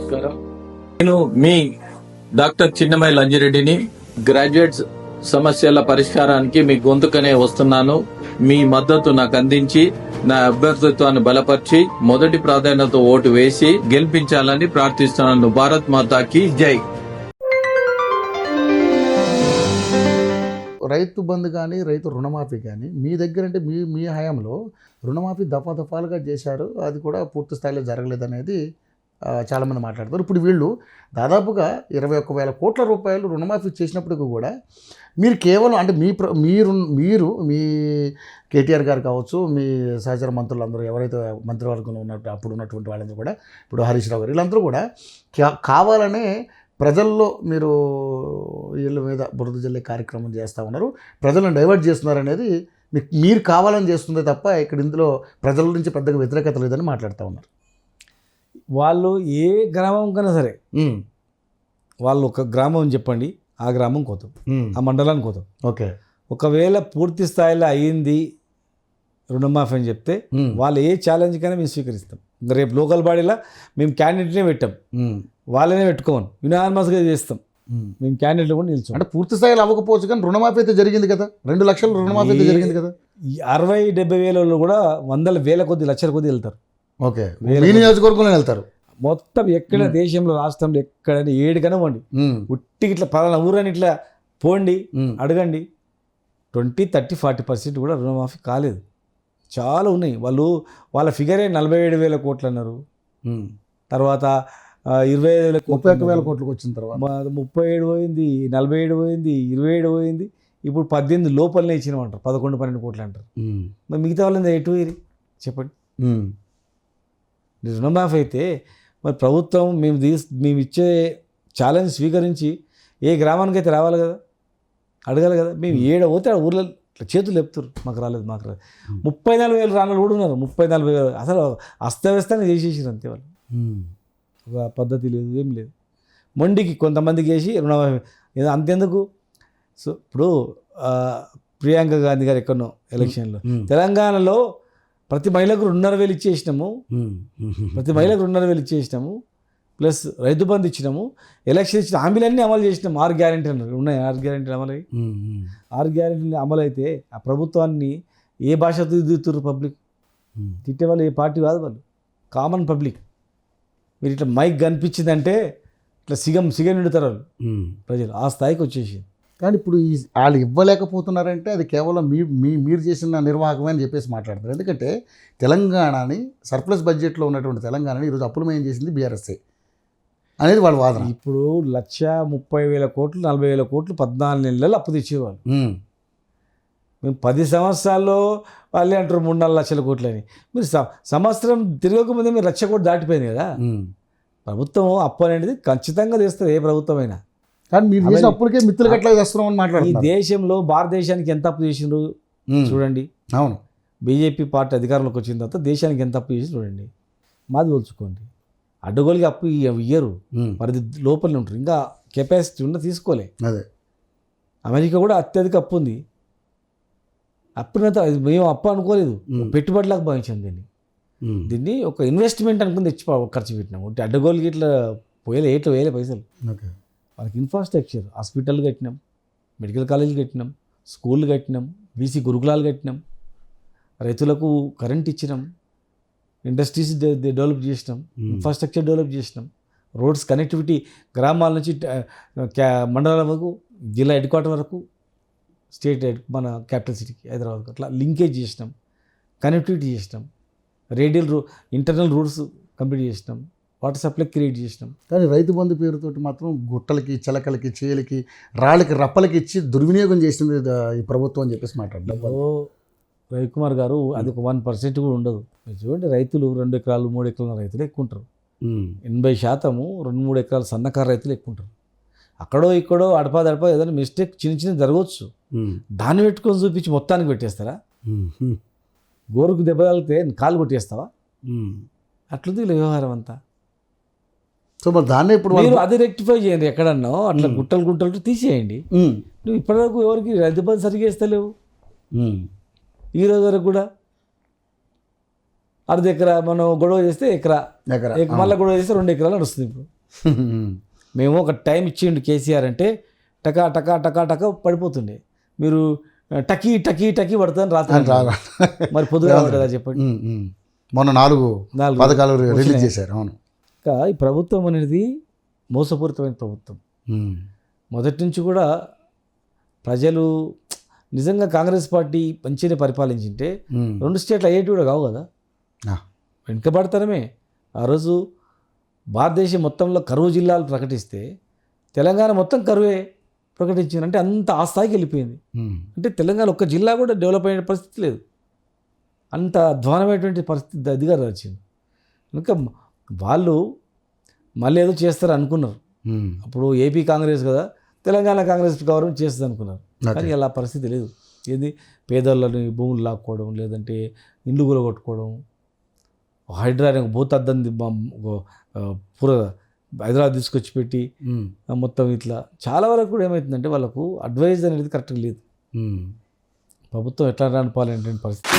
నమస్కారం. నేను మీ doctor చిన్నమై లంజిరెడ్డిని. Graduates సమస్యల పరిష్కారానికి మీ గొంతుకనే వస్తున్నాను. మీ మద్దతు నాకు అందించి నా అభ్యర్థిత్వాన్ని బలపరిచి మొదటి ప్రాధాన్యత ఓటు వేసి గెలిపించాలని ప్రార్థిస్తున్నాను. భారత్ మాతాకి జై. రైతు బంధు కానీ రైతు రుణమాఫీ కానీ మీ దగ్గర అంటే మీ హయాంలో రుణమాఫీ దఫాలుగా చేశారు, అది కూడా పూర్తి స్థాయిలో జరగలేదనేది చాలామంది మాట్లాడతారు. ఇప్పుడు వీళ్ళు దాదాపుగా 21,000 కోట్ల రూపాయలు రుణమాఫీ చేసినప్పటికీ కూడా మీరు కేవలం అంటే మీరు మీ కేటీఆర్ గారు కావచ్చు, మీ సహచర మంత్రులందరూ ఎవరైతే మంత్రివర్గంలో ఉన్నట్టు అప్పుడు ఉన్నటువంటి వాళ్ళందరూ కూడా, ఇప్పుడు హరీష్ రావు గారు వీళ్ళందరూ కూడా కావాలనే ప్రజల్లో మీరు వీళ్ళ మీద బురద జల్లే కార్యక్రమం చేస్తూ ఉన్నారు, ప్రజలను డైవర్ట్ చేస్తున్నారు అనేది మీరు కావాలని చేస్తుందే తప్ప ఇక్కడ ఇందులో ప్రజల నుంచి పెద్దగా వ్యతిరేకత లేదని మాట్లాడుతూ ఉన్నారు. వాళ్ళు ఏ గ్రామం కన్నా సరే వాళ్ళు ఒక గ్రామం చెప్పండి, ఆ గ్రామం కోతాం, ఆ మండలానికి కోతాం. ఓకే, ఒకవేళ పూర్తి స్థాయిలో అయ్యింది రుణమాఫీ అని చెప్తే వాళ్ళు ఏ ఛాలెంజ్ కైనా మేము స్వీకరిస్తాం. రేపు లోకల్ బాడీలో మేము క్యాండిడేట్నే పెట్టాం, వాళ్ళనే పెట్టుకోమని యునానిమస్గా చేస్తాం. మేము క్యాండిడేట్లు కూడా నిల్చోం. అంటే పూర్తి స్థాయిలో అవ్వకపోవచ్చు కానీ రుణమాఫీ అయితే జరిగింది కదా, 2 లక్షల రుణమాఫీ అయితే జరిగింది కదా. 60-70 వేల కూడా 100,000 కొద్ది లక్షల కొద్ది వెళ్తారు. ఓకే, మీ నియోజకవర్గంలో వెళ్తారు మొత్తం. ఎక్కడ దేశంలో రాష్ట్రంలో ఎక్కడైనా 7 కన్నా పోండి, ఉట్టికి ఇట్లా పలానా ఊరని ఇట్లా పోండి అడగండి, 20, 30, 40% కూడా రుణమాఫీ కాలేదు. చాలా ఉన్నాయి. వాళ్ళ ఫిగరే 47,000 కోట్లు అన్నారు. తర్వాత 25,000 కోట్లకు వచ్చిన తర్వాత 37 పోయింది, 47 పోయింది, 27 పోయింది. ఇప్పుడు 18 లోపలనే ఇచ్చినామంటారు, 11-12 కోట్లు అంటారు. మరి మిగతా వాళ్ళని ఎటు వేరి చెప్పండి. రుణమాఫీ అయితే మరి ప్రభుత్వం మేము ఇచ్చే ఛాలెంజ్ స్వీకరించి ఏ గ్రామానికి అయితే రావాలి కదా, అడగాలి కదా. మేము పోతే ఆ ఊర్లో చేతులు చెప్తారు మాకు రాలేదు. 34,000 రాళ్ళు కూడా ఉన్నారు. 34,000 అసలు అస్తవ్యస్తంగా చేసేసారు అంతే. వాళ్ళు ఒక పద్ధతి లేదు, ఏం లేదు. మొండికి కొంతమందికి వేసి రుణమాఫీ అంతెందుకు. సో ఇప్పుడు ప్రియాంక గాంధీ గారు ఎక్కడో ఎలక్షన్లో తెలంగాణలో ప్రతి మహిళకు 2,500 ఇచ్చేసినాము, ప్రతి మహిళకు 2,500 ఇచ్చేసినాము, ప్లస్ రైతు బంధు ఇచ్చినాము, ఎలక్షన్ ఇచ్చిన హామీలన్నీ అమలు చేసినాము. 6 గ్యారెంటీ అన్నారు, ఉన్నాయి 6 గ్యారెంటీలు అమలు అయ్యి. 6 గ్యారెంటీలు అమలు అయితే ఆ ప్రభుత్వాన్ని ఏ భాషతో దిద్దుతున్నారు? పబ్లిక్ తిట్టేవాళ్ళు ఏ పార్టీ కాదు, వాళ్ళు కామన్ పబ్లిక్. మీరు ఇట్లా మైక్ కనిపించిందంటే ఇట్లా సిగం నిండుతారు వాళ్ళు ప్రజలు, ఆ స్థాయికి వచ్చేసి. కానీ ఇప్పుడు వాళ్ళు ఇవ్వలేకపోతున్నారంటే అది కేవలం మీరు చేసిన నిర్వాహకమే అని చెప్పేసి మాట్లాడతారు. ఎందుకంటే తెలంగాణని సర్ప్లస్ బడ్జెట్లో ఉన్నటువంటి తెలంగాణని ఈరోజు అప్పులమయం చేసింది బీఆర్ఎస్ఏ అనేది వాళ్ళ వాదన. ఇప్పుడు 130,000 కోట్లు 40,000 కోట్లు 14 నెలలు అప్పు తెచ్చేవాళ్ళు. మేము 10 సంవత్సరాల్లో వాళ్ళే అంటారు 3-4 లక్షల కోట్లు అని. మీరు సంవత్సరం తిరగకముందే మీరు 1,00,000 కోట్లు దాటిపోయింది కదా. ప్రభుత్వం అప్పు అనేది ఖచ్చితంగా తెస్తుంది, ఏ ప్రభుత్వం అయినా. కానీ మీరు చేసిన అప్పులకే మిత్రులు గట్లా చేస్తున్నామని మాట్లాడుతున్నారు. ఈ దేశంలో భారతదేశానికి ఎంత అప్పు చేసిండ్రు చూడండి. అవును, బీజేపీ పార్టీ అధికారంలోకి వచ్చిన తర్వాత దేశానికి ఎంత అప్పు చేసి చూడండి. మాది పోల్చుకోండి. అడ్డగోలుగా అప్పు ఇయ్యరు, పరిధి లోపలనే ఉంటారు. ఇంకా కెపాసిటీ ఉన్న తీసుకోలే. అదే అమెరికా కూడా అత్యధిక అప్పు ఉంది. అప్పుడంతా మేము అప్పు అనుకోలేదు, పెట్టుబడిలాగా భావించాం దీన్ని ఒక ఇన్వెస్ట్మెంట్ అనుకుని తెచ్చి ఖర్చు పెట్టినాం. అడ్డగోలుకి ఇట్లా వేయలే పైసలు. వాళ్ళకి ఇన్ఫ్రాస్ట్రక్చర్, హాస్పిటల్ కట్టినాం, మెడికల్ కాలేజీలు కట్టినాం, స్కూళ్ళు కట్టినాం, బీసీ గురుకులాలు కట్టినాం, రైతులకు కరెంట్ ఇచ్చినాం, ఇండస్ట్రీస్ డెవలప్ చేసినాం, ఇన్ఫ్రాస్ట్రక్చర్ డెవలప్ చేసినాం, రోడ్స్ కనెక్టివిటీ గ్రామాల నుంచి మండలాల వరకు, జిల్లా హెడ్ క్వార్టర్ వరకు, స్టేట్ మన క్యాపిటల్ సిటీకి హైదరాబాద్ అట్లా లింకేజ్ చేసినాం, కనెక్టివిటీ చేసినాం, రేడియల్ ఇంటర్నల్ రూట్స్ కంప్లీట్ చేసినాం, వాటర్ సప్లై క్రియేట్ చేసినాం. కానీ రైతు బంధు పేరుతోటి మాత్రం గుట్టలకి, చిలకలకి, చేలకి, రాళ్ళకి, రప్పలకి ఇచ్చి దుర్వినియోగం చేసింది ఈ ప్రభుత్వం అని చెప్పేసి మాట్లాడడం. రవికుమార్ గారు అది ఒక 1% కూడా ఉండదు. మీరు చూడండి, రైతులు 2 ఎకరాలు 3 ఎకరాల రైతులు ఎక్కువ ఉంటారు. 80% 2-3 ఎకరాల సన్నకారు రైతులు ఎక్కువ ఉంటారు. అక్కడో ఇక్కడో అడపా ఏదైనా మిస్టేక్ చిన్న జరగవచ్చు, దాన్ని పెట్టుకొని చూపించి మొత్తానికి పెట్టేస్తారా? గోరుకు దెబ్బ తగిలితే కాలు కొట్టేస్తావా? అట్లుంది వ్యవహారం అంతా. సో మరి దాన్ని ఇప్పుడు మీరు అది రెక్టిఫై చేయండి. ఎక్కడన్నా అట్లా గుట్టలు తీసేయండి. నువ్వు ఇప్పటివరకు ఎవరికి రైతు బంధు సరిగా ఇస్తలేవు. ఈ రోజు వరకు కూడా అర్ధ ఎకరా మనం గొడవ చేస్తే ఎకరా ఎకరా మళ్ళీ గొడవ చేస్తే 2 ఎకరాలు నడుస్తుంది ఇప్పుడు. మేము ఒక టైం ఇచ్చిండు కేసీఆర్ అంటే టకా టకా టకా టకా పడిపోతుండే. మీరు టకీ టకీ టకీ పడుతుందని రాత్రి మరి పొద్దుగా కదా చెప్పండి. మొన్న 4 4 పథకాలు రిలీజ్ చేశారు. అవును. ఇంకా ఈ ప్రభుత్వం అనేది మోసపూరితమైన ప్రభుత్వం. మొదటి నుంచి కూడా ప్రజలు నిజంగా కాంగ్రెస్ పార్టీ మంచిగా పరిపాలించింటే 2 స్టేట్లు అయ్యేటి కూడా కావు కదా. వెనుకబడతనమే. ఆ రోజు భారతదేశం మొత్తంలో కరువు జిల్లాలు ప్రకటిస్తే తెలంగాణ మొత్తం కరువే ప్రకటించింది. అంటే అంత ఆ స్థాయికి వెళ్ళిపోయింది. అంటే తెలంగాణ ఒక్క జిల్లా కూడా డెవలప్ అయిన పరిస్థితి లేదు. అంత అధ్వానమైనటువంటి పరిస్థితి అధికారులు వచ్చింది. కనుక వాళ్ళు మళ్ళీ ఏదో చేస్తారు అనుకున్నారు. అప్పుడు ఏపీ కాంగ్రెస్ కదా, తెలంగాణ కాంగ్రెస్ గవర్నమెంట్ చేస్తుంది అనుకున్నారు. కానీ అలా పరిస్థితి లేదు. ఏది పేదోళ్ళని భూములు లాక్కోవడం, లేదంటే ఇండ్లు కూలగొట్టుకోవడం, హైదరాబాద్ భూతద్దంది పూర హైదరాబాద్ తీసుకొచ్చి పెట్టి మొత్తం ఇట్లా చాలా వరకు కూడా ఏమవుతుందంటే వాళ్ళకు అడ్వైజ్ అనేది కరెక్ట్గా లేదు. ప్రభుత్వం ఎట్లా నడపాలనేటువంటి పరిస్థితి.